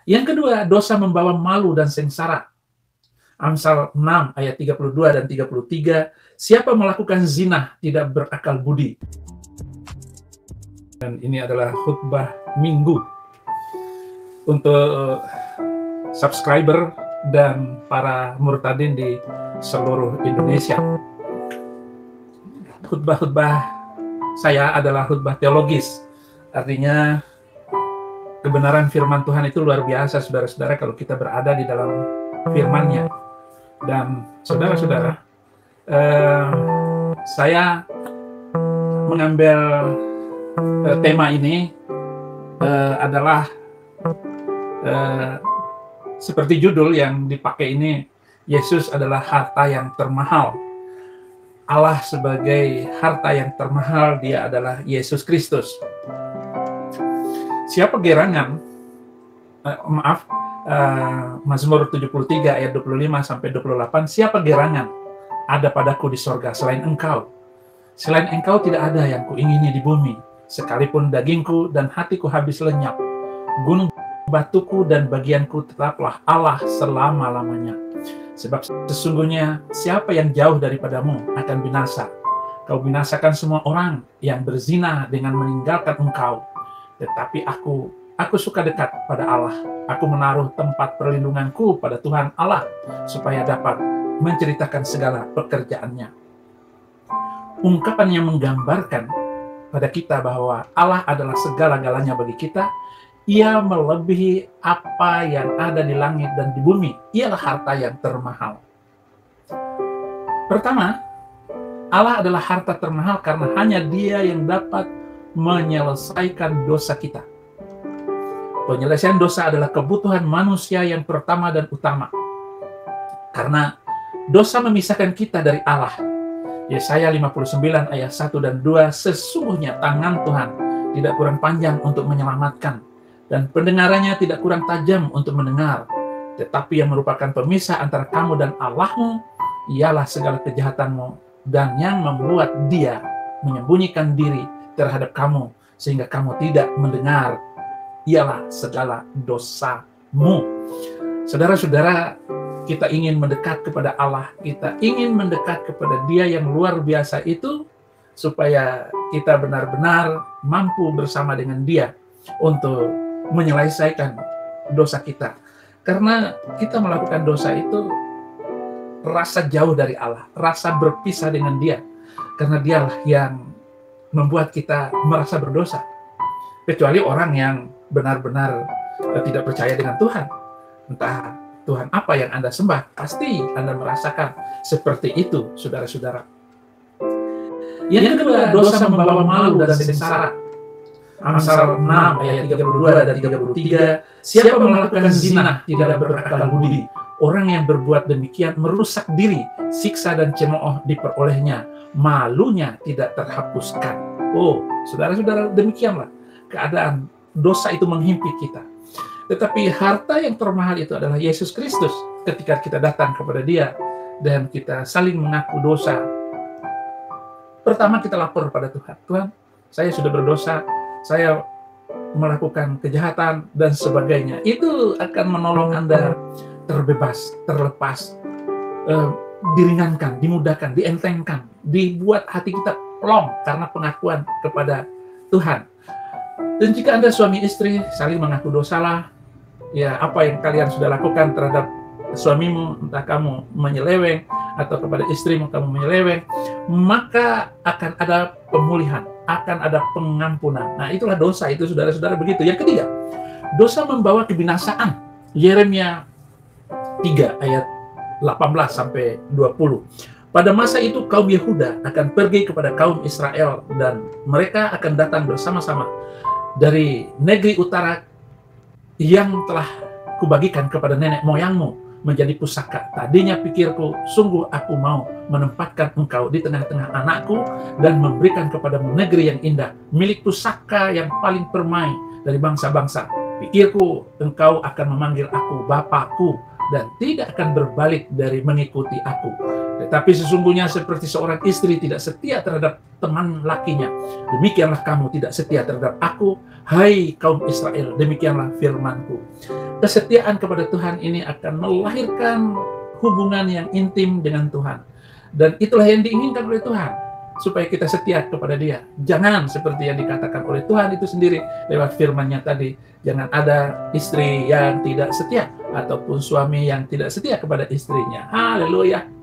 Yang kedua, dosa membawa malu dan sengsara. Amsal 6 ayat 32 dan 33, siapa melakukan zina tidak berakal budi. Dan ini adalah khutbah minggu untuk subscriber dan para murtadin di seluruh Indonesia. Khutbah-khutbah saya adalah khutbah teologis, artinya kebenaran firman Tuhan itu luar biasa, saudara-saudara, kalau kita berada di dalam firman-Nya. Dan saudara-saudara, saya mengambil tema ini adalah seperti judul yang dipakai ini, Yesus adalah harta yang termahal. Allah sebagai harta yang termahal, Dia adalah Yesus Kristus. Siapa gerangan, Mazmur 73 ayat 25 sampai 28, siapa gerangan ada padaku di sorga selain Engkau? Selain Engkau tidak ada yang kuingini di bumi, sekalipun dagingku dan hatiku habis lenyap, gunung batuku dan bagianku tetaplah Allah selama-lamanya. Sebab sesungguhnya siapa yang jauh daripadamu akan binasa. Kau binasakan semua orang yang berzina dengan meninggalkan Engkau. Tetapi aku suka dekat pada Allah. Aku menaruh tempat perlindunganku pada Tuhan Allah, supaya dapat menceritakan segala pekerjaannya. Ungkapan yang menggambarkan pada kita bahwa Allah adalah segala-galanya bagi kita. Ia melebihi apa yang ada di langit dan di bumi. Ialah harta yang termahal. Pertama, Allah adalah harta termahal karena hanya Dia yang dapat menyelesaikan dosa kita. Penyelesaian dosa adalah kebutuhan manusia yang pertama dan utama. Karena dosa memisahkan kita dari Allah. Yesaya 59 ayat 1 dan 2, sesungguhnya tangan Tuhan tidak kurang panjang untuk menyelamatkan, dan pendengarannya tidak kurang tajam untuk mendengar. Tetapi yang merupakan pemisah antara kamu dan Allahmu, ialah segala kejahatanmu, dan yang membuat Dia menyembunyikan diri terhadap kamu, sehingga kamu tidak mendengar, ialah segala dosamu. Saudara-saudara, kita ingin mendekat kepada Allah, kita ingin mendekat kepada Dia yang luar biasa itu, supaya kita benar-benar mampu bersama dengan Dia untuk menyelesaikan dosa kita. Karena kita melakukan dosa itu rasa jauh dari Allah, rasa berpisah dengan Dia, karena Dialah yang membuat kita merasa berdosa. Kecuali orang yang benar-benar tidak percaya dengan Tuhan, entah Tuhan apa yang Anda sembah, pasti Anda merasakan seperti itu, saudara-saudara. Yang kedua, dosa membawa malu dan sengsara. Amsal 6 ayat 32 dan 33, siapa melakukan zina tidak berakal budi. Orang yang berbuat demikian merusak diri, siksa dan cemooh diperolehnya, malunya tidak terhapuskan. Oh, saudara-saudara, demikianlah keadaan dosa itu menghimpit kita. Tetapi harta yang termahal itu adalah Yesus Kristus. Ketika kita datang kepada Dia dan kita saling mengaku dosa, pertama kita lapor pada Tuhan. Tuhan, saya sudah berdosa, saya melakukan kejahatan dan sebagainya. Itu akan menolong Anda terbebas, terlepas, diringankan, dimudahkan, dientengkan, dibuat hati kita plong karena pengakuan kepada Tuhan. Dan jika Anda suami istri saling mengaku dosalah, ya apa yang kalian sudah lakukan terhadap suamimu, entah kamu menyeleweng atau kepada istrimu kamu menyeleweng, maka akan ada pemulihan, akan ada pengampunan. Nah, itulah dosa itu, saudara-saudara, begitu. Yang ketiga, dosa membawa kebinasaan. Yeremia 3 ayat 18 sampai 20. Pada masa itu kaum Yehuda akan pergi kepada kaum Israel, dan mereka akan datang bersama-sama dari negeri utara yang telah kubagikan kepada nenek moyangmu menjadi pusaka. Tadinya pikirku, sungguh aku mau menempatkan engkau di tengah-tengah anakku dan memberikan kepadamu negeri yang indah, milik pusaka yang paling permai dari bangsa-bangsa. Pikirku, engkau akan memanggil aku Bapakku dan tidak akan berbalik dari mengikuti aku. Tetapi sesungguhnya seperti seorang istri tidak setia terhadap teman lakinya, demikianlah kamu tidak setia terhadap aku, hai kaum Israel, demikianlah firmanku. Kesetiaan kepada Tuhan ini akan melahirkan hubungan yang intim dengan Tuhan. Dan itulah yang diinginkan oleh Tuhan, supaya kita setia kepada Dia. Jangan seperti yang dikatakan oleh Tuhan itu sendiri lewat firman-Nya tadi, jangan ada istri yang tidak setia ataupun suami yang tidak setia kepada istrinya. Haleluya.